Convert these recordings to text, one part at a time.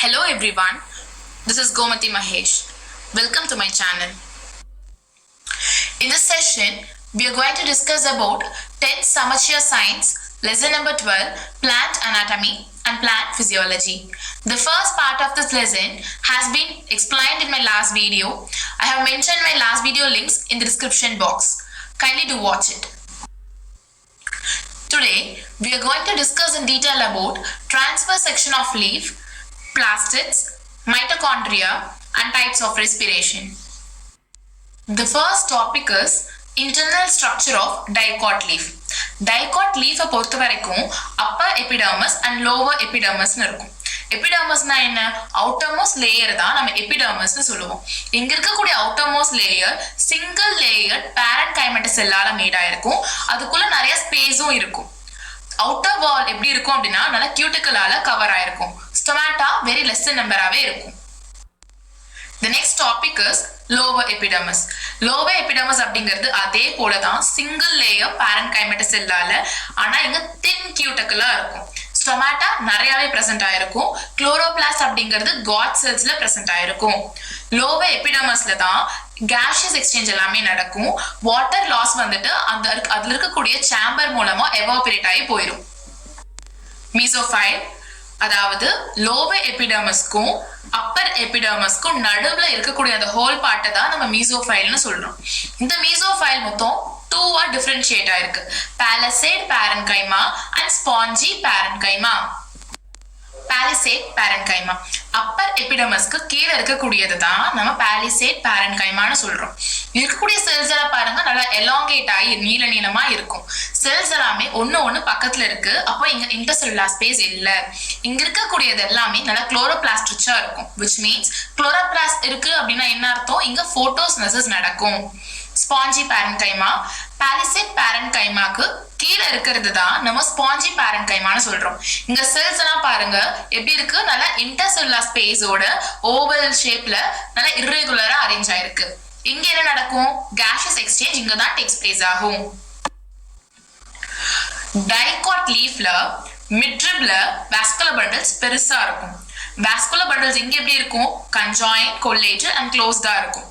Hello everyone, this is Gomati Mahesh. Welcome to my channel. In this session, we are going to discuss about 10th Samachya Science, lesson number 12, Plant Anatomy and Plant Physiology. The first part of this lesson has been explained in my last video. I have mentioned my last video links in the description box. Kindly do watch it. Today, we are going to discuss in detail about transverse section of leaf, plastids, mitochondria and types of respiration. The first topic is internal structure of dicot leaf. Dicot leaf பொறுத்த வரைக்கும் upper epidermis and lower epidermis இருக்கும். எபிடர்மஸ்னா என்ன? Outermost layer தான் நம்ம எபிடர்மஸ்னு சொல்லுவோம். இங்க இருக்கக்கூடிய outermost layer single layer parenchymatous செல்லால மேட் ஆயிருக்கும். அதுக்குள்ள நிறைய ஸ்பேஸும் இருக்கும். அவுட்டர் வால் எப்படி இருக்கும் அப்படின்னா நல்லா கியூட்டிக்கலால கவர் ஆயிருக்கும். ஸ்டொமாட்டா வெரி லெஸ் நம்பராகவே இருக்கும். The next topic is lower epidermis. Lower epidermis அப்படிங்கிறது அதே போலதான் சிங்கிள் லேயர் பேரன்கைமேட்டஸ் செல்லால, ஆனா இங்க தின் கியூட்டிக்கலா இருக்கும். ஸ்டொமாட்டா நிறையவே பிரசன்ட் ஆயிருக்கும். குளோரோபிளாஸ்ட் அப்படிங்கிறது காட் செல்ஸ்ல பிரசன்ட் ஆயிருக்கும். லோவர் எபிடர்மஸ்ல தான் gaseous எக்ஸ்சேஞ்ச் எல்லாமே நடக்கும். வாட்டர் லாஸ் வந்துட்டு அதுல இருக்கக்கூடிய சேம்பர் மூலமா எவாபரேட் ஆகி போயிடும். மீசோஃபைல் அதாவது லோவர் எபிடர்மஸ்க்கும் அப்பர் எபிடர்மஸ்க்கும் நடுவுல இருக்கக்கூடிய அந்த ஹோல் பார்ட்டை தான் நம்ம மீசோஃபைல்னு சொல்றோம். இந்த மீசோஃபைல் மொத்தம் டூவா டிஃபரன்ஷியேட் ஆயிருக்கு. Palisade parenchyma and spongy parenchyma. Palisade parenchyma upper எபிடர்மஸ்க்கு கீழே இருக்கக்கூடியது தான் நம்ம பேலிசேட் பேரன்கைமான்னு சொல்றோம். இருக்கக்கூடிய செல்ஸ் எல்லாம் பாருங்க நல்லா எலாங்கேட் ஆகி நீள நீளமா இருக்கும். செல்ஸ் எல்லாமே ஒண்ணு பக்கத்துல இருக்கு. அப்போ இங்க இன்டர்செல்லுலார் ஸ்பேஸ் இல்ல. இங்க இருக்கக்கூடியது எல்லாமே நல்லா குளோரோபிளாஸ்ட் ரிச்சா இருக்கும். which means குளோரோபிளாஸ்ட் இருக்கு அப்படின்னா என்ன அர்த்தம்? இங்க போட்டோசிந்தசிஸ் நடக்கும். ஸ்பாஞ்சி பேரன்கைமா பேலிசேட் பேரன்கைமாக்கு கீழே இருக்கிறது தான் நம்ம ஸ்பாஞ்சி பேரன்கைமான்னு சொல்றோம். இங்க செல்ஸ் எல்லாம் பாருங்க எப்படி இருக்கு, நல்லா இன்டர்செல்லுலார் ஸ்பேஸோட ஓவல் ஷேப்ல நல்லா இர்ரெகுலரா அரேஞ்ச் ஆயிருக்கு. இங்க என்ன நடக்கும்? gaseous எக்ஸ்சேஞ்ச் இங்க தான் டேக்ஸ் பிளேஸ் ஆகும். டைகாட் லீஃப்ல மிட்ரிப்ல வாஸ்குலர் பண்டில்ஸ் பெருசா இருக்கும். வாஸ்குலர் பண்டில்ஸ் இங்க எப்படி இருக்கும்? conjoined, collated and closed-ஆ இருக்கும்.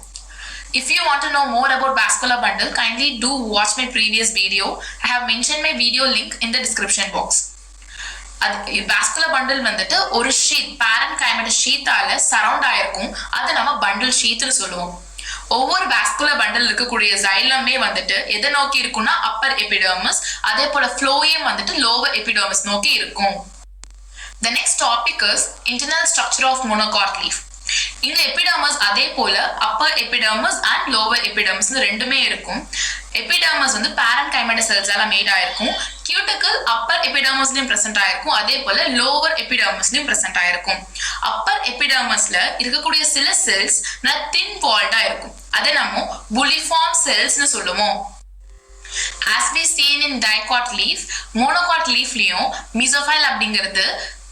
If you want to know more about vascular bundle, kindly do watch my previous video. I have mentioned my video link in the description box. Vascular bundle வந்துட்டு ஒரு sheet பேரன்கைமேட்டஸ் ஷீட்டால surround ஆயிருக்கும். அதை நம்ம bundle ஷீட்னு சொல்லுவோம். ஒவ்வொரு vascular bundle இருக்கக்கூடிய சைலமே வந்துட்டு எதை நோக்கி இருக்கும்னா அப்பர் எபிடர்மஸ், அதே போல ஃப்ளோயம் வந்துட்டு லோவர் எபிடர்மஸ் நோக்கி இருக்கும். The next topic is internal structure of monocot leaf. இங்க எபிடர்மஸ் அதே போல upper epidermis and lower epidermis ரெண்டுமே இருக்கும். எபிடர்மஸ் வந்து பேரன்கைமேட்டஸ் செல்ஸால மேட் ஆயிருக்கும். கியூட்டிக்கல் அப்பர் எபிடர்மஸ்லயும் பிரசன்ட் ஆயிருக்கும். அதே போல லோவர் எபிடர்மஸ்லயும் பிரசன்ட் ஆயிருக்கும். அப்பர் எபிடர்மஸ்ல இருக்கக்கூடிய சில செல்ஸ் தின் வால்டா இருக்கும். அதை நம்ம புலிஃபார்ம் செல்ஸ்னு சொல்லுவோம். As we seen in dicot leaf, monocot leafலயும் மீசோஃபைல் அப்படிங்கிறது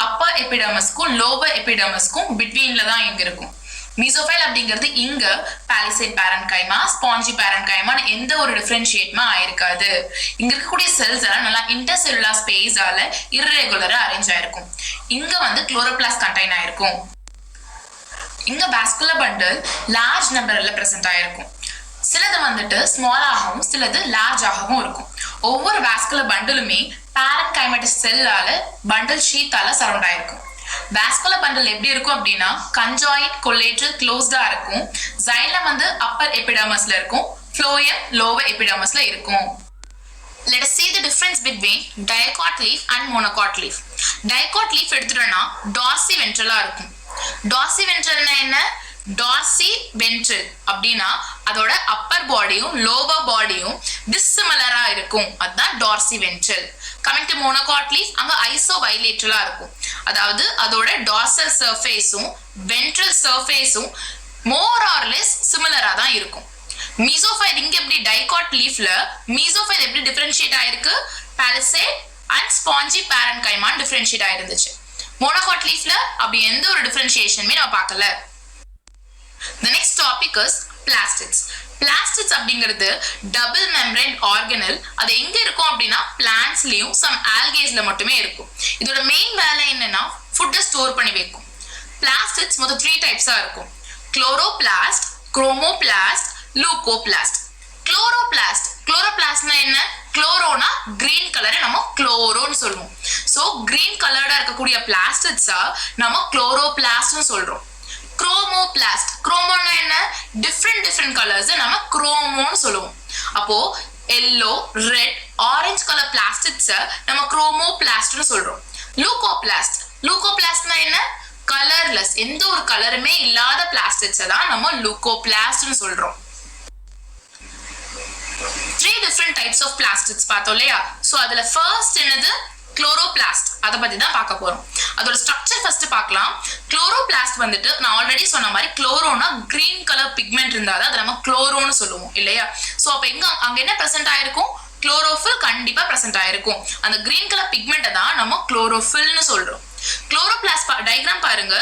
அப்பர் எபிடர்மஸ்க்கும் லோவர் எபிடர்மஸ்க்கும் பிட்வீன்ல தான் இங்க இருக்கும். மீசோஃபைல் அப்படிங்கிறது இங்க பேலிசேட் பேரன்கைமா ஸ்பாஞ்சி பேரன்கைமான்னு எந்த ஒரு டிஃபரன்ஷியேட்மா ஆயிருக்காது. இங்க இருக்கக்கூடிய செல்ஸ் எல்லாம் நல்லா இன்டர்செல்லுலார் ஸ்பேஸால இர்ரெகுலரா அரேஞ்ச் ஆயிருக்கும். இங்க வந்து குளோரோபிளாஸ்ட் கண்டெய்ன் ஆயிருக்கும். இங்க வாஸ்குலர் பண்டில் லார்ஜ் நம்பர்ல பிரசன்ட் ஆயிருக்கும். சிலது வந்துட்டு ஸ்மாலாகவும் சிலது லார்ஜ் ஆகவும் இருக்கும். ஒவ்வொரு வாஸ்குலர் பண்டிலுமே பேரன்கைமேட்டஸ் செல்லால பண்டில் ஷீட்டால சரவுண்ட் ஆயிருக்கும். வாஸ்குலர் பண்டில் எப்படி இருக்கும் அப்படின்னா conjoined, collateral, closed-ஆ இருக்கும். சைலம் வந்து அப்பர் எபிடர்மஸ்ல இருக்கும். ஃப்ளோயம் லோவர் எபிடர்மஸ்ல இருக்கும். Let us see the difference between dicot leaf and monocot leaf. Dicot leaf எடுத்துட்டோம்னா dorsiventral-ஆ இருக்கும். dorsiventral-னா என்ன? டார்சி வென்ட்ரல் அப்படின்னா அதோட அப்பர் பாடியும் லோவர் பாடியும் டிஸ்சிமிலரா இருக்கும். அதுதான் dorsi ventral. Coming to monocot leaf, அங்க ஐசோபைலேட்ரலா இருக்கும். அதாவது அதோட டார்சல் சர்ஃபேஸும் வென்ட்ரல் சர்ஃபேஸும் மோர் ஆர் லெஸ் சிமிலரா தான் இருக்கும். மீசோஃபைல் இங்க எப்படி டைகாட் லீஃப்ல மீசோஃபைல் எப்படி டிஃபரன்ஷியேட் ஆயிருக்கு? பேலிசேட் அண்ட் ஸ்பாஞ்சி பேரன்கைமான் டிஃபரன்ஷியேட் ஆயிருந்துச்சு. மோனோகாட் லீஃப்ல அப்படி எந்த ஒரு டிஃபரன்ஷியேஷனுமே நம்ம பார்க்கல. The next topic is plastids. Plastids அப்படிங்கிறது டபுள் மெம்பரேன் ஆர்கனல். அது எங்க இருக்கும் அப்படின்னா பிளான்ட்ஸ்லயும் சம் ஆல்கேஸ்ல மட்டுமே இருக்கும். இதோட மெயின் வேலை என்னன்னா ஃபுட்டை ஸ்டோர் பண்ணி வைக்கும். பிளாஸ்டிட்ஸ் மொத்தம் 3 டைப்ஸா இருக்கும். Chloroplast, chromoplast, லூகோபிளாஸ்ட். குளோரோபிளாஸ்ட்னா என்ன? குளோரோனா கிரீன் கலரை நம்ம குளோரோன்னு சொல்லுவோம். சோ கிரீன் கலர்டா இருக்கக்கூடிய பிளாஸ்டிட்ஸா நம்ம குளோரோபிளாஸ்ட்னு சொல்றோம். குரோமோனா என்ன? டிஃப்ரெண்ட் கலர்ஸ் நம்ம குரோமோன்னு சொல்லுவோம். அப்போ எல்லோ, ரெட், ஆரஞ்சு கலர் பிளாஸ்டிக்ஸ நம்ம குரோமோபிளாஸ்ட்னு சொல்றோம். லூகோபிளாஸ்ட்னா என்ன? கலர்லெஸ், எந்த ஒரு கலருமே இல்லாத பிளாஸ்டிக்ஸ தான் நம்ம லூகோபிளாஸ்ட்னு சொல்றோம். 3 different types of plastics பார்த்தோம் இல்லையா? சோ அதுல ஃபர்ஸ்ட் என்னது? குளோரோபிளாஸ்ட். அத பத்தி தான் பார்க்க போறோம். அதோட ஸ்ட்ரக்சர் ஃபர்ஸ்ட் பார்க்கலாம். குளோரோபிளாஸ்ட் வந்துட்டு நான் ஆல்ரெடி சொன்ன மாதிரி குளோரோனா கிரீன் கலர் பிக்மெண்ட் இருந்தாதான் அதை நம்ம குளோரோன்னு சொல்லுவோம் இல்லையா? சோ அப்ப அங்க என்ன பிரசன்ட் ஆயிருக்கும்? குளோரோஃபில் கண்டிப்பா பிரசன்ட் ஆயிருக்கும். அந்த கிரீன் கலர் பிக்மெண்ட்டை தான் நம்ம குளோரோஃபில்னு சொல்றோம். குளோரோபிளாஸ்ட் டயக்ராம் பாருங்க,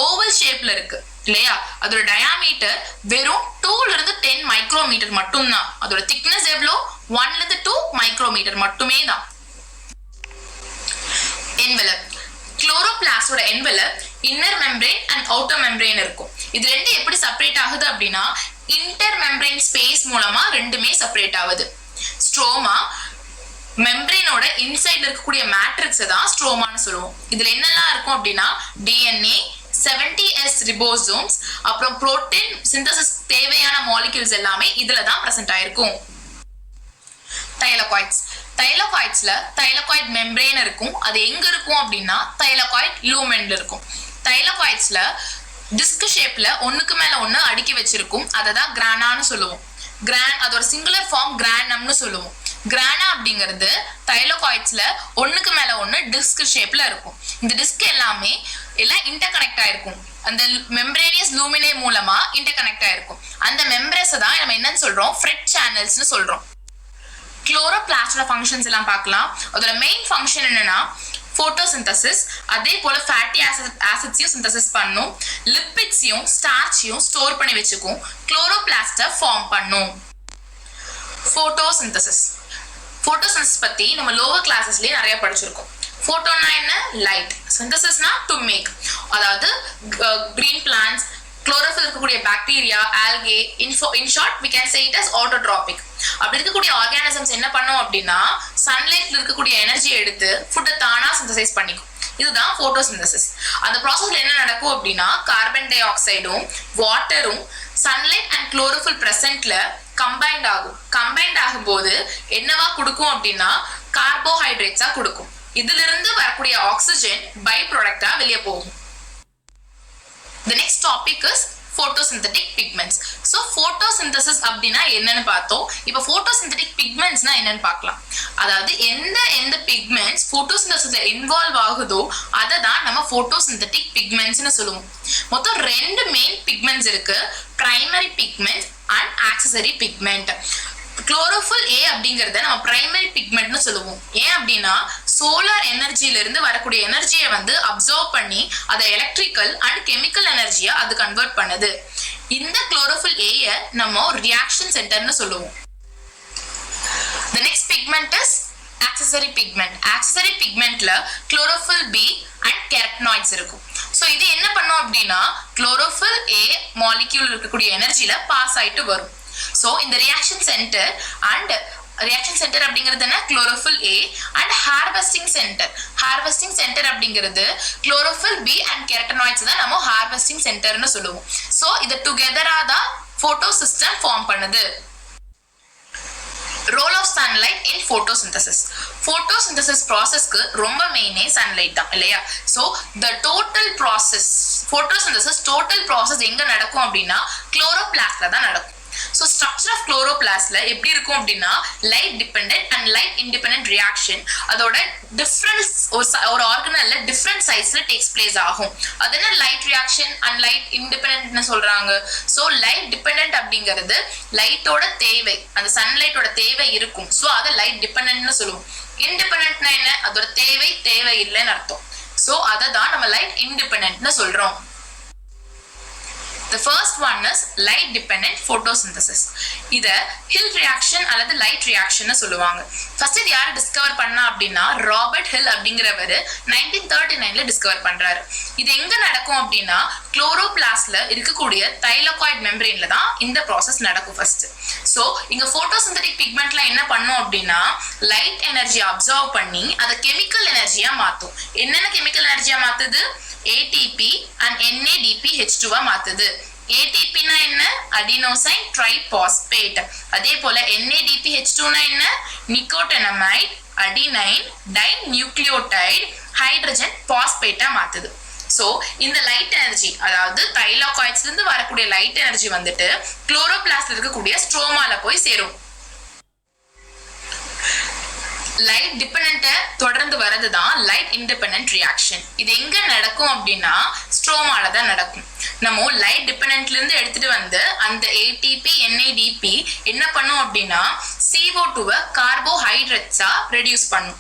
ஓவல் ஷேப்ல இருக்கு இல்லையா? அதோட டயாமீட்டர் வெறும் 2 இருந்து 10 மைக்ரோமீட்டர் மட்டும் தான். அதோட திக்னஸ் எவ்வளோ? 1 இருந்து 2 மைக்ரோமீட்டர் மட்டுமே தான். என்வலப். குளோரோபிளாஸ்டோட envelope inner membrane and outer membrane இருக்கும். இது ரெண்டு எப்படி செப்பரேட் ஆகுது அப்படின்னா இன்டர் மெம்பரேன் ஸ்பேஸ் மூலமா ரெண்டுமே செப்பரேட் ஆகுது. ஸ்ட்ரோமா மெம்பரேனோட இன்சைட்ல இருக்கக்கூடிய மேட்ரிக்ஸ் தான் ஸ்ட்ரோமான்னு சொல்லுவோம். இதுல என்னெல்லாம் இருக்கும் அப்படின்னா டிஎன்ஏ, 70S ரிபோசோம்ஸ், அப்புறம் புரோட்டீன் சிந்தசிஸ் தேவையான மாலிக்யூல்ஸ் எல்லாமே இதுல தான் பிரசன்ட் ஆயிருக்கும். தைலகாய்ட்ஸ்ல தைலகாய்ட் மெம்பரேன் இருக்கும். அது எங்க இருக்கும் அப்படின்னா தைலகாய்ட் லூமென்ல இருக்கும். தைலகாய்ட்ஸ்ல டிஸ்க் ஷேப்ல ஒண்ணுக்கு மேல ஒண்ணு அடுக்கி வச்சிருக்கும். அததான் கிரானான்னு சொல்லுவோம். அதோட சிங்குலர் ஃபார்ம் கிரானம்னு சொல்லுவோம். கிரானா அப்படிங்கிறது தைலகாய்ட்ஸ்ல ஒண்ணுக்கு மேல ஒண்ணு டிஸ்க் ஷேப்ல இருக்கும். இந்த டிஸ்க் எல்லாமே எல்லாம் இன்டர்கனெக்ட் ஆயிருக்கும். அந்த மெம்பரேனியஸ் லூமினே மூலமா இன்டர்கனெக்ட் ஆயிருக்கும். அந்த மெம்பரேன்ஸ் தான் நம்ம என்னன்னு சொல்றோம்? ஃப்ரெட் சேனல்ஸ்னு சொல்றோம். குளோரோபிளாஸ்டோட ஃபங்க்ஷன்ஸ் எல்லாம் பார்க்கலாம். அதோட மெயின் ஃபங்க்ஷன் என்னன்னா போட்டோசிந்தசிஸ், அதே போல ஃபேட்டி ஆசிட்ஸையும் சிந்தசிஸ் பண்ணும், லிப்பிட்ஸையும் ஸ்டார்ச்சையும் ஸ்டோர் பண்ணி வச்சுக்கும், குளோரோபிளாஸ்ட ஃபார்ம் பண்ணும். போட்டோசிந்தசிஸ் பத்தி நம்ம லோவர் கிளாஸஸ்லயே நிறைய படிச்சிருக்கோம். போட்டோனா என்ன? லைட். சிந்தசிஸ்னா டு மேக், அதாவது கிரீன் பிளான்ட்ஸ், குளோரோஃபில் இருக்கக்கூடிய bacteria, algae, in short we can say it as autotrophic. அப்படி இருக்கக்கூடிய ஆர்கானிசம்ஸ் என்ன பண்ணும் அப்படின்னா சன்லைட்ல இருக்கக்கூடிய எனர்ஜியை எடுத்து ஃபுட்டை தானா சிந்தசைஸ் பண்ணிக்கும். இதுதான் போட்டோசிந்தசிஸ். அந்த ப்ராசஸ்ல என்ன நடக்கும் அப்படின்னா கார்பன் டை ஆக்சைடும் வாட்டரும் சன்லைட் அண்ட் குளோரோஃபில் பிரசன்ட்ல கம்பைன்ட் ஆகும்போது என்னவா கொடுக்கும் அப்படின்னா கார்போஹைட்ரேட்ஸா கொடுக்கும். இதுல இருந்து வரக்கூடிய ஆக்சிஜன் பை ப்ராடக்டா வெளியே போகும். The next topic is photosynthetic pigments. So photosynthesis அப்படினா என்னன்னு பார்த்தோம். இப்போ photosynthetic pigmentsனா என்னன்னு பார்க்கலாம். அதாவது எந்த pigments photosynthesisல இன்வால்வ் ஆகுதோ அதை தான் நம்ம photosynthetic pigmentsனு சொல்லுவோம். மொத்தம் 2 மெயின் pigments இருக்கு, primary pigment and accessory pigment. Chlorophyll A அப்படிங்கறத நம்ம பிரைமரி பிக்மெண்ட்னு சொல்லுவோம். ஏன் அப்படின்னா சோலார் எனர்ஜில இருந்து வரக்கூடிய எனர்ஜியை வந்து அப்சர்வ் பண்ணி அதை எலக்ட்ரிக்கல் அண்ட் கெமிக்கல் எனர்ஜியா அது கன்வெர்ட் பண்ணுது. இந்த குளோரோஃபில் A நம்ம ரியாக்ஷன் சென்டர்னு சொல்லுவோம். The next pigment is accessory pigment. accessory pigmentல chlorophyll B and carotenoids இருக்கும். சோ இது என்ன பண்ணும் அப்படின்னா குளோரோஃபில் A மாலிக்யூல் இருக்கக்கூடிய எனர்ஜில பாஸ் ஆயிட்டு வரும். So in the reaction center அப்படிங்கிறது என்ன? chlorophyll A and harvesting center அப்படிங்கிறது chlorophyll B and carotenoids தான் நம்ம harvesting centerனு சொல்லுவோம். So இது டுகெதரா தான் photo system ஃபார்ம் பண்ணுது. Role of sunlight in photosynthesis processக்கு ரொம்ப மெயினே சன்லைட் தான் இல்லையா? So the total process photosynthesis எங்க நடக்கும் அப்படின்னா குளோரோபிளாஸ்ட்ல தான் நடக்கும். So structure of chloroplastல எப்படி இருக்கும் அப்படின்னா light dependent and light independent reaction. அதோட difference ஒரு ஆர்கனல்ல different sizeல takes place ஆகும். அது என்ன light reaction and light independent னு சொல்றாங்க. So light dependent அப்படிங்கிறது லைட்டோட தேவை, அந்த சன்லைட்டோட தேவை இருக்கும். So அத light dependent னு சொல்லுவோம். independentனா என்ன? அதோட தேவை இல்லைன்னு அர்த்தம். So அத தான் நம்ம light independent னு சொல்றோம். The first one is light dependent photosynthesis. இத ஹில் ரியாக்ஷன் அல்லது லைட் ரியாக்ஷன் சொல்லுவாங்க. ஃபர்ஸ்ட் இது யாரு டிஸ்கவர் பண்ணா அப்படின்னா ராபர்ட் ஹில் அப்படிங்கிறவர் 1939ல டிஸ்கவர் பண்றாரு. இது எங்க நடக்கும் அப்படின்னா குளோரோபிளாஸ்ட்ல இருக்கக்கூடிய தைலகாய்டு மெம்பரேன்ல தான் இந்த ப்ராசஸ் நடக்கும் ஃபர்ஸ்ட். சோ இங்க போட்டோசிந்தெடிக் பிக்மெண்ட்லாம் என்ன பண்ணும் அப்படின்னா லைட் எனர்ஜி அப்சர்வ் பண்ணி அதை கெமிக்கல் எனர்ஜியா மாத்தும். என்னென்ன கெமிக்கல் எனர்ஜியா மாத்துது? ATP and NADPH2 மாத்துது. ATP னா என்ன? Adenosine triphosphate. அதே போல NADPH2 னா என்ன? நிக்கோட்டினமைட் அடினைன் டைநியூக்ளியோடைடு ஹைட்ரஜன் பாஸ்பேட்டா மாத்துது. சோ இந்த லைட் எனர்ஜி அதாவது தைலாகாய்ட்ஸ்ல இருந்து வரக்கூடிய லைட் எனர்ஜி வந்துட்டு குளோரோபிளாஸ்ட்ல இருக்கக்கூடிய ஸ்ட்ரோமால போய் சேரும். லைட் டிபெண்டன்ட் தொடர்ந்து வரதுதான் லைட் இண்டிபெண்டன்ட் ரியாக்ஷன். இது எங்க நடக்கும் அப்படின்னா ஸ்ட்ரோமால தான் நடக்கும். நம்ம லைட் டிபெண்டன்ட்ல இருந்து எடுத்துட்டு வந்து அந்த ATP NADP என்ன பண்ணும் அப்படின்னா CO2 கார்போஹைட்ரேட்ஸா ரெடியூஸ் பண்ணும்.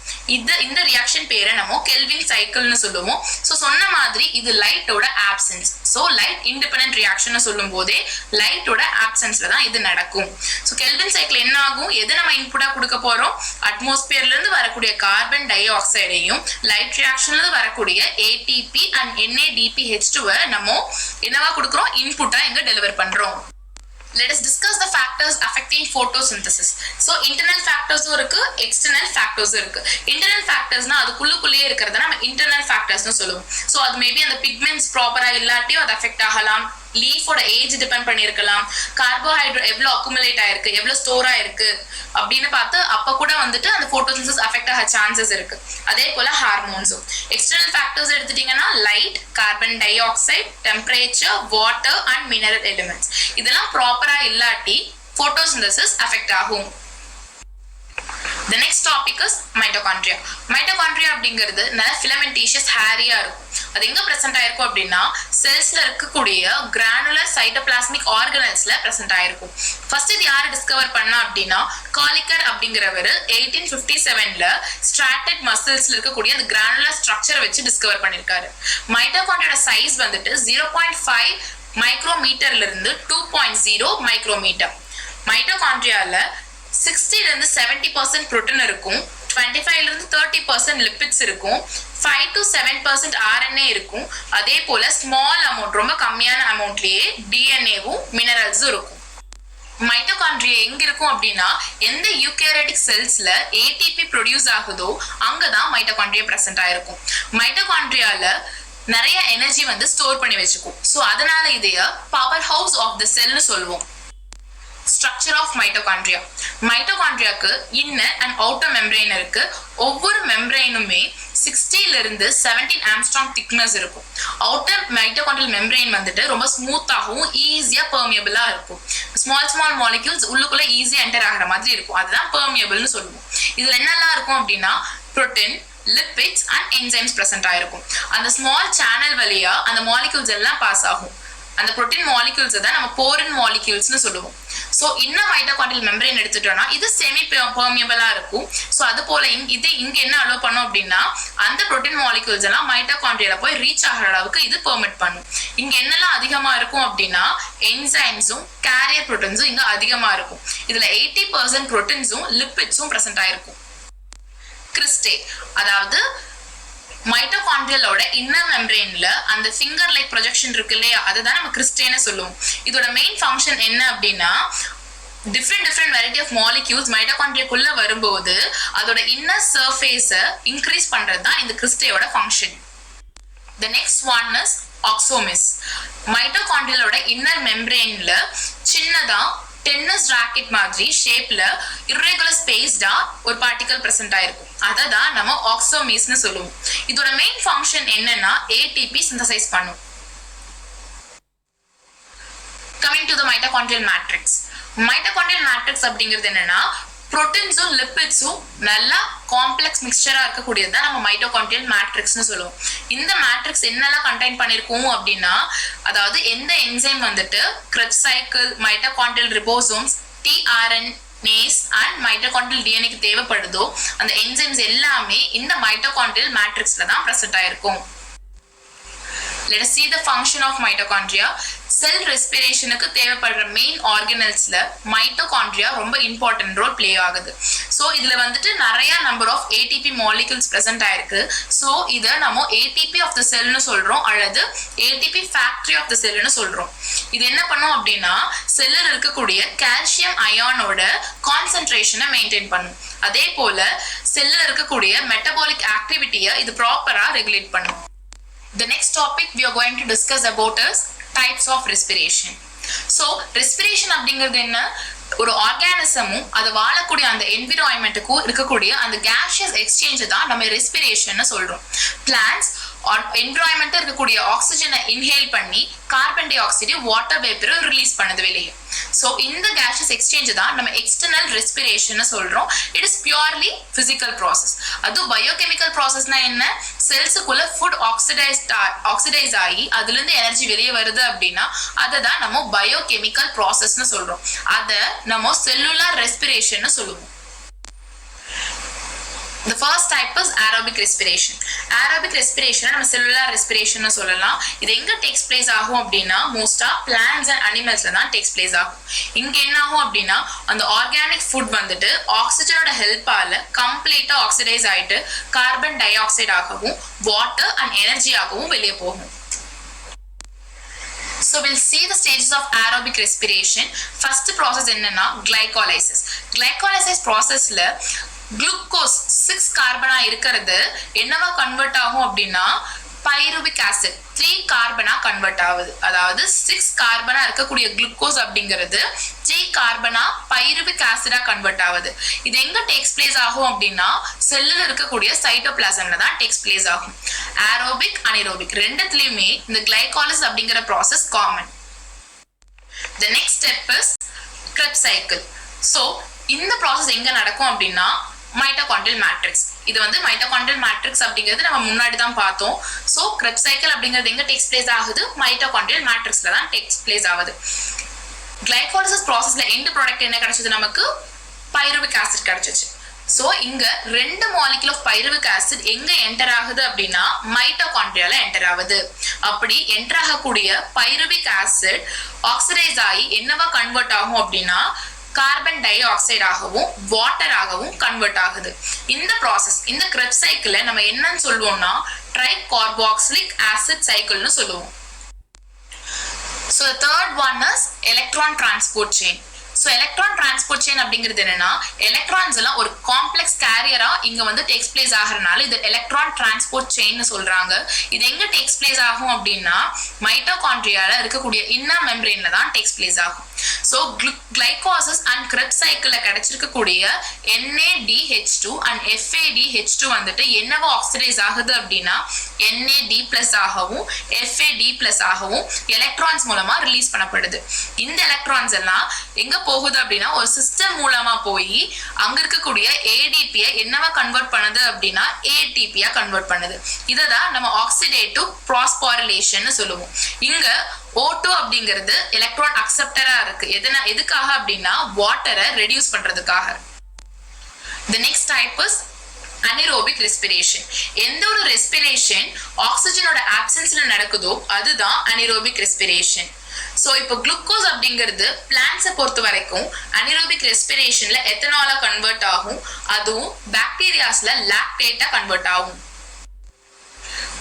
இந்த ரியாக்ஷன் பேரை நம்ம கெல்வின் சைக்கிள்னு சொல்லுவோம். சோ சொன்ன மாதிரி இது லைட்டோட absence. So light independent reaction சொல்லும் போதே லைட்டோட ஆப்சன்ஸ்ல தான் இது நடக்கும். சோ கெல்வின் சைக்கிள் என்ன ஆகும்? எதை நம்ம இன்புட்டா கொடுக்க போறோம்? அட்மாஸ்பியர்ல இருந்து வரக்கூடிய கார்பன் டை ஆக்சைடையும் லைட் ரியாக்ஷன்ல இருந்து வரக்கூடிய ATP and NADPH2 நம்ம என்னவா கொடுக்கிறோம்? இன்புட்டா இங்க டெலிவர் பண்றோம். Let us discuss the factors affecting photosynthesis. So internal factors இருக்கு, external factors இருக்கு. Internal factors னா அதுக்குள்ளே இருக்கிறத நம்ம internal factors னு சொல்லுவோம். So அது மேபி அந்த pigments ப்ராப்பரா இல்லாட்டியும் அது அஃபெக்ட் ஆகலாம். லீஃபோட ஏஜ் டிபெண்ட் பண்ணிருக்கலாம். கார்போஹைட்ரேட் எவ்வளவு அக்குமுலேட் ஆயிருக்கு, எவ்வளவு ஸ்டோர் ஆயிருக்கு அப்படின்னு பார்த்து அப்ப கூட வந்துட்டு அந்த போட்டோசிந்தசிஸ் அஃபெக்ட் ஆக சான்சஸ் இருக்கு. அதே போல ஹார்மோன்ஸும். எக்ஸ்டர்னல் ஃபேக்டர்ஸ் எடுத்துட்டீங்கன்னா light, carbon di oxide, temperature, water and mineral elements இதெல்லாம் ப்ராப்பரா இல்லாட்டி போட்டோசிந்தசிஸ் அஃபெக்ட் ஆகும். The next topic is mitochondria. Mitochondria அப்படிங்கிறது நல்ல filamentous ஹேரியா இருக்கும். அது எங்க பிரசன்ட் ஆயிருக்கும் அப்படின்னா செல்ஸ்ல இருக்கக்கூடிய கிரானுலர் சைட்டோபிளாஸ்மிக் ஆர்கனல்ஸ்ல பிரசன்ட் ஆயிருக்கும். ஃபர்ஸ்ட் இது யாரு டிஸ்கவர் பண்ணா அப்படின்னா காலிக்கர் அப்படிங்கிறவர் 1857ல ஸ்ட்ராட்டட் மசில்ஸ்ல இருக்கக்கூடிய அந்த கிரானுலர் ஸ்ட்ரக்சர் வச்சு டிஸ்கவர் பண்ணிருக்காரு. மைட்டோகாண்ட்ரியோட சைஸ் வந்துட்டு 0.5 மைக்ரோமீட்டர்ல இருந்து 2.0 மைக்ரோமீட்டர். மைட்டோகாண்ட்ரியால 60 ல இருந்து 70% புரோட்டீன் இருக்கும், 25 ல இருந்து 30% லிபிட்ஸ் இருக்கும், 5 to 7% RNA இருக்கும். அதே போல ஸ்மால் அமௌண்ட் ரொம்ப கம்மியான அமௌண்ட்லயே டிஎன்ஏவும் மினரல்ஸும் இருக்கும். மைட்டோகாண்ட்ரியா எங்க இருக்கும் அப்படின்னா எந்த யூகேரியோட்டிக் செல்ஸ்ல ATP ப்ரொடியூஸ் ஆகுதோ அங்கதான் மைட்டோகாண்ட்ரியா பிரசன்ட் ஆயிருக்கும். மைட்டோகாண்ட்ரியால நிறைய எனர்ஜி வந்து ஸ்டோர் பண்ணி வச்சுக்கும். சோ அதனால இதைய பவர் ஹவுஸ் ஆஃப் த செல்னு சொல்லுவோம். Structure of mitochondria. மைட்டோகாண்ட்ரியாக்கு இன்னர் அண்ட் அவுட்டர் மெம்பரேன் இருக்கு. ஒவ்வொரு மெம்பரேனுமே 60 ல இருந்து 17 ஆம்ஸ்ட்ராங் திக்னஸ் இருக்கும். அவுட்டர் மைட்டோகாண்ட்ரியல் மெம்பரேன் வந்துட்டு ரொம்ப ஸ்மூத்தாகவும் ஈஸியா பெர்மியபிளா இருக்கும். ஸ்மால் மாலிக்யூல்ஸ் உள்ளுக்குள்ள ஈஸியா என்டர் ஆகிற மாதிரி இருக்கும். அதுதான் பெர்மியபிள்னு சொல்லுவோம். இதுல என்னெல்லாம் இருக்கும் அப்படின்னா protein, lipids and enzymes present ஆயிருக்கும். அந்த ஸ்மால் சேனல் வழியா அந்த மாலிக்யூல்ஸ் எல்லாம் பாஸ் ஆகும். அந்த புரோட்டீன் மாலிக்யூல்ஸ் தான் நம்ம போரின் மாலிக்யூல்ஸ்னு சொல்லுவோம். சோ இன்னர் மைட்டோகாண்ட்ரியல் மெம்பரேன் எடுத்துட்டோம்னா இது செமி பெர்மியபிளா இருக்கும். சோ அது போல இது இங்க என்ன அலோ பண்ணும் அப்படின்னா அந்த புரோட்டீன் மாலிக்யூல்ஸ் எல்லாம் மைட்டோகாண்ட்ரியால போய் ரீச் ஆகிற அளவுக்கு இது பெர்மிட் பண்ணும். இங்க என்னெல்லாம் அதிகமா இருக்கும் அப்படின்னா என்சைம்ஸும் கேரியர் புரோட்டீன்ஸும் இங்க அதிகமா இருக்கும். இதுல 80% புரோட்டீன்ஸும் லிபிட்ஸும் பிரசன்ட் ஆயிருக்கும். கிறிஸ்டே அதாவது மைட்டோகாண்ட்ரியலோட இன்னர் மெம்பரேன்ல அந்த ஃபிங்கர் லைக் ப்ரொஜெக்ஷன் இருக்கு இல்லையா, அதுதான் நம்ம கிறிஸ்டேன்னு சொல்லுவோம். இதோட மெயின் ஃபங்க்ஷன் என்ன அப்படின்னா டிஃப்ரெண்ட் வெரைட்டி ஆஃப் மாலிக்யூல்ஸ் மைட்டோகாண்ட்ரியாக்குள்ள வரும்போது அதோட இன்னர் சர்ஃபேஸை இன்க்ரீஸ் பண்றது தான் இந்த கிறிஸ்டேயோட function. The next one is oxysomes. மைட்டோகாண்ட்ரியலோட இன்னர் மெம்பரேன்ல சின்னதா டென்னிஸ் ராக்கெட் மாதிரி ஷேப்ல இர்ரெகுலர் ஸ்பேஸ்டா ஒரு பார்ட்டிகல் பிரசன்ட் ஆயிருக்கும். அததான் நம்ம ஆக்சோமீஸ்னு சொல்லுவோம். இதோட மெயின் ஃபங்க்ஷன் என்னன்னா ATP சிந்தசைஸ் பண்ணும். Coming to the mitochondrial matrix. Mitochondrial matrix அப்படிங்கிறது என்னன்னா புரோட்டீன்ஸும் லிபிட்ஸும் நல்லா காம்ப்ளெக்ஸ் மிக்சரா இருக்கக்கூடியது தான் நம்ம மைட்டோகாண்ட்ரியல் மேட்ரிக்ஸ்னு சொல்லுவோம். இந்த மேட்ரிக்ஸ் என்னெல்லாம் கண்டெயின் பண்ணிருக்கோம் அப்படின்னா அதாவது எந்த என்சைம் வந்துட்டு Krebs cycle, mitochondrial ribosomes, tRNAs and mitochondrial டிஎன்ஏக்கு தேவைப்படுதோ அந்த என்சைம்ஸ் எல்லாமே இந்த மைட்டோகாண்ட்ரியல் மேட்ரிக்ஸ்ல தான் பிரசன்ட் ஆயிருக்கும். Let us see the function of mitochondria. Cell ரெஸ்பிரேஷனுக்கு தேவைப்படுற மெயின் ஆர்கனல்ஸ்ல மைட்டோகாண்ட்ரியா ரொம்ப இம்பார்ட்டன்ட் ரோல் பிளே ஆகுது. ஸோ இதுல வந்துட்டு நிறைய number of ATP molecules present ஆயிருக்கு. ஸோ இதை நம்ம ஏடிபி ஆஃப் த செல்னு சொல்றோம் அல்லது ஏடிபி ஃபேக்டரி ஆஃப் த செல்னு சொல்றோம். இது என்ன பண்ணும் அப்படின்னா செல்லில் இருக்கக்கூடிய கால்சியம் அயானோட கான்சென்ட்ரேஷனை மெயின்டைன் பண்ணும். அதே போல செல்லில் இருக்கக்கூடிய மெட்டபாலிக் ஆக்டிவிட்டியை இது ப்ராப்பரா ரெகுலேட் பண்ணும். The next topic we are going to discuss about is types of respiration. So respiration அப்படிங்கிறது என்ன? ஒரு ஆர்கானிசமும் அது வாழக்கூடிய அந்த என்விரான்மெண்ட்டுக்கும் இருக்கக்கூடிய அந்த கேஷியஸ் எக்ஸ்சேஞ்ச் தான் நம்ம ரெஸ்பிரேஷன் சொல்றோம். பிளான்ட்ஸ் என்விரான்மெண்ட்ல இருக்கக்கூடிய ஆக்சிஜனை இன்ஹேல் பண்ணி கார்பன் டை ஆக்சைடு வாட்டர் வேப்பரை ரிலீஸ் பண்ணது வெளியே. ஸோ இந்த கேஷஸ் எக்ஸ்சேஞ்ச் தான் நம்ம எக்ஸ்டர்னல் ரெஸ்பிரேஷன் சொல்றோம். It is purely physical process. அது பயோகெமிக்கல் ப்ராசஸ்னா என்ன? செல்ஸுக்குள்ள ஃபுட் ஆக்சிடைஸ் ஆகி அதுல இருந்து எனர்ஜி வெளியே வருது அப்படின்னா அதை தான் நம்ம பயோகெமிக்கல் ப்ராசஸ்னு சொல்றோம். அதை நம்ம செல்லுலார் ரெஸ்பிரேஷன் சொல்லுவோம். The first type is aerobic respiration. Aerobic respiration நம்ம cellular respiration சொல்லலாம். இது எங்க takes place ஆகும் அப்படின்னா மோஸ்டா plants and animalsல தான் takes place ஆகும். இங்க என்ன ஆகும் அப்படின்னா அந்த ஆர்கானிக் ஃபுட் வந்துட்டு ஆக்சிஜனோட ஹெல்ப்பால கம்ப்ளீட்டா ஆக்சிடைஸ் ஆயிட்டு கார்பன் டை ஆக்சைடு ஆகவும் வாட்டர் அண்ட் எனர்ஜி ஆகவும் வெளியே போகும். So we'll see the stages of aerobic respiration. First process என்னன்னா glycolysis. Glycolysis processல குளுக்கோஸ் 6 கார்பனா இருக்கிறது என்னவா கன்வெர்ட் ஆகும் அப்படின்னா பைருவிக் ஆசிட் 3 கார்பனா கன்வெர்ட் ஆகுது. அதாவது 6 கார்பனா இருக்கக்கூடிய குளுக்கோஸ் அப்படிங்கிறது 3 கார்பனா பைருவிக் ஆசிடா கன்வெர்ட் ஆகுது. இது எங்க டேக்ஸ் பிளேஸ் ஆகும் அப்படின்னா செல்லுல இருக்கக்கூடிய சைட்டோபிளாசம்ல தான் டேக்ஸ் பிளேஸ் ஆகும். ஏரோபிக் அனேரோபிக் ரெண்டுத்துலயுமே இந்த கிளைகாலிசிஸ் அப்படிங்கிற process common. The next step is Krebs cycle. So இந்த ப்ராசஸ் எங்க நடக்கும் அப்படின்னா மைட்டோகாண்ட்ரியல் மேட்ரிக்ஸ். இது வந்து மைட்டோகாண்ட்ரியல் மேட்ரிக்ஸ் அப்படிங்கிறது நம்ம முன்னாடி தான் பார்த்தோம். ஸோ Krebs cycle அப்படிங்கிறது எங்க டேக்ஸ் பிளேஸ் ஆகுது? மைட்டோகாண்ட்ரியல் மேட்ரிக்ஸ்ல தான் டேக்ஸ் பிளேஸ் ஆகுது. கிளைகாலிசிஸ் ப்ராசஸ்ல எண்ட் ப்ராடக்ட் என்ன கிடைச்சது? நமக்கு பைருவிக் ஆசிட் கிடைச்சிச்சு. ஸோ இங்க 2 மாலிகுல் ஆஃப் பைருவிக் ஆசிட் எங்க என்டர் ஆகுது அப்படின்னா மைட்டோகாண்ட்ரியால என்டர் ஆகுது. அப்படி என்டர் ஆகக்கூடிய பைருவிக் ஆசிட் ஆக்சிடைஸ் ஆகி என்னவா கன்வெர்ட் ஆகும் அப்படின்னா கார்பன் டை ஆக்சைடு ஆகவும் வாட்டர் ஆகவும் கன்வெர்ட் ஆகுது. இந்த ப்ராசஸ் இந்த Krebs சைக்கிளை நம்ம என்னன்னு சொல்லுவோம்னா ட்ரைகார்பாக்சிலிக் ஆசிட் சைக்கிள்னு சொல்லுவோம். So the third one is electron transport chain. So electron transport chain அப்படிங்கிறது என்னன்னா எலக்ட்ரான்ஸ் எல்லாம் ஒரு காம்ப்ளெக்ஸ் கேரியரா இங்க வந்து டேக்ஸ் பிளேஸ் ஆகிறதுனால இது எலக்ட்ரான் டிரான்ஸ்போர்ட் செயின் சொல்றாங்க. இது எங்க டேக்ஸ் பிளேஸ் ஆகும் அப்படின்னா மைட்டோகாண்ட்ரியால இருக்கக்கூடிய இன்னர் மெம்பரேன்ல தான் டேக்ஸ் பிளேஸ் ஆகும். ஸோ கிளைகாலிசிஸ் அண்ட் Krebs சைக்கிள்ல கிடைச்சிருக்கக்கூடிய NADH2 அண்ட் FADH2 வந்துட்டு என்னவோ ஆக்சிடைஸ் ஆகுது அப்படின்னா NAD+ ஆகவும் FAD+ ஆகவும் எலக்ட்ரான்ஸ் மூலமா ரிலீஸ் பண்ணப்படுது. இந்த எலக்ட்ரான்ஸ் எல்லாம் எங்க போகுது அப்படின்னா ஒரு சிஸ்டம் மூலமா போய் அங்க இருக்கக்கூடிய ADP-யை என்னவா கன்வெர்ட் பண்ணுது அப்படின்னா ATP-யா கன்வெர்ட் பண்ணுது. இததான் நம்ம ஆக்சிடேட்டிவ் ப்ராஸ்பாரிலேஷன் சொல்லுவோம். இங்க O2 அப்படிங்கிறது எலக்ட்ரான் அக்செப்டரா இருக்கு. எதுக்காக அப்படின்னா வாட்டரை ரெடியூஸ் பண்றதுக்காக. The next type is anaerobic respiration. எந்த ஒரு ரெஸ்பிரேஷன் ஆக்சிஜனோட ஆப்சன்ஸ்ல நடக்குதோ அதுதான் anaerobic respiration. ஸோ இப்போ குளுக்கோஸ் அப்படிங்கிறது பிளான்ட்ஸை பொறுத்த வரைக்கும் அனேரோபிக் ரெஸ்பிரேஷன்ல எத்தனாலா கன்வெர்ட் ஆகும். அதுவும் பாக்டீரியாஸ்ல லாக்டேட்டா கன்வெர்ட் ஆகும்.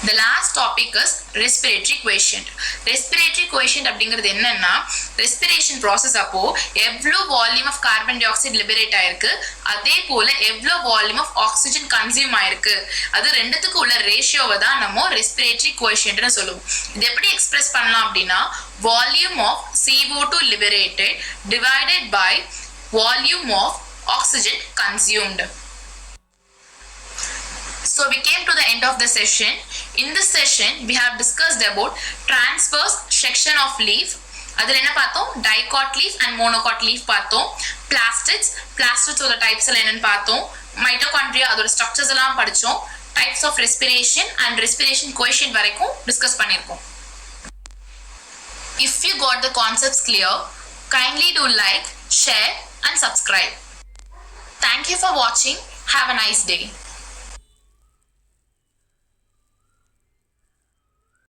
The last topic is respiratory quotient. Respiratory quotient அப்படிங்கிறது என்னன்னா ரெஸ்பிரேஷன் ப்ராசஸ் அப்போ எவ்வளோ volume of carbon dioxide liberate ஆயிருக்கு அதே போல எவ்வளோ வால்யூம் ஆஃப் ஆக்சிஜன் கன்சியூம் ஆயிருக்கு அது ரெண்டுத்துக்கு உள்ள ரேஷியோவை தான் நம்ம ரெஸ்பிரேட்டரி கோஎஃபிஷியன்ட்னு சொல்லுவோம். இது எப்படி எக்ஸ்பிரஸ் பண்ணலாம் அப்படின்னா volume of CO2 liberated divided by volume of oxygen consumed. So we came to the end of the session. In this session we have discussed about transverse section of leaf. அதில் என்ன பார்த்தோம்? Dicot leaf and monocot leaf பார்த்தோம். பிளாஸ்டிட்ஸோட types எல்லாம் என்னன்னு பார்த்தோம். Mitochondria அதோட structures எல்லாம் படித்தோம். Types of respiration and respiration coefficient வரைக்கும் டிஸ்கஸ் பண்ணியிருக்கோம். If you got the concepts clear, kindly do like, share and subscribe. Thank you for watching. Have a nice day.